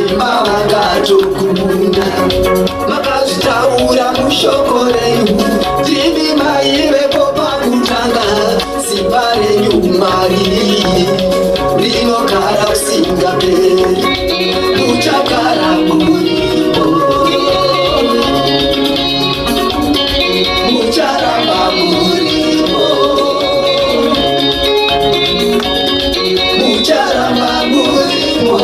Imavangatokumuna makazvitaura mushoko renyu timi maivepo pakutanga simba renyu Mwari rinogara usingaperi muchagara muripo mucharamba muripo mucharamba muripo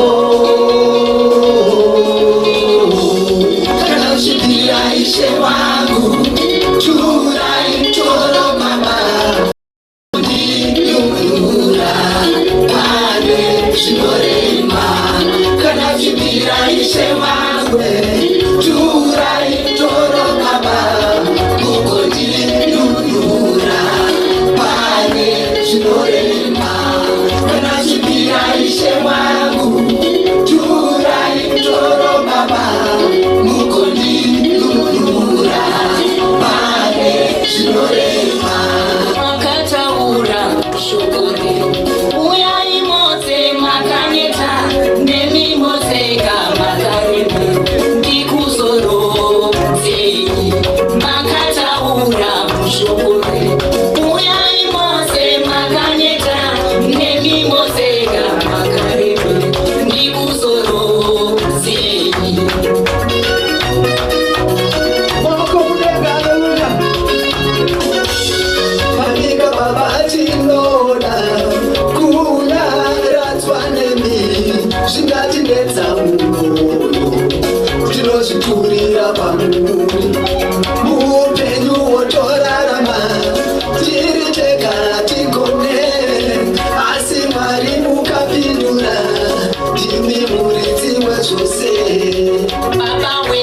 kana uchipira Ishe wangu churai mtoro mama kundinunura pane zvinorema kana uchipira Ishe wangu churai mtoro mama kundinunura pane zvinorema kana uchipira Ishe wangu churai mtoro mama mukondinunura pane zvinorema makataura shoko renyu uyai mose makaneta nemi moseka makareba ndikuzorozei makataura shoko renyu uyai mose makaneta nemi moseka makareba ndikuzorozei Manika baba tinoda kunyaradzwa nemi zvingatinetsa mumwoyo tinozviturira pamuri muupenyu wotorarama tiri tega tigone asi Mwari mukapindura timi muridzi wezvose Baba we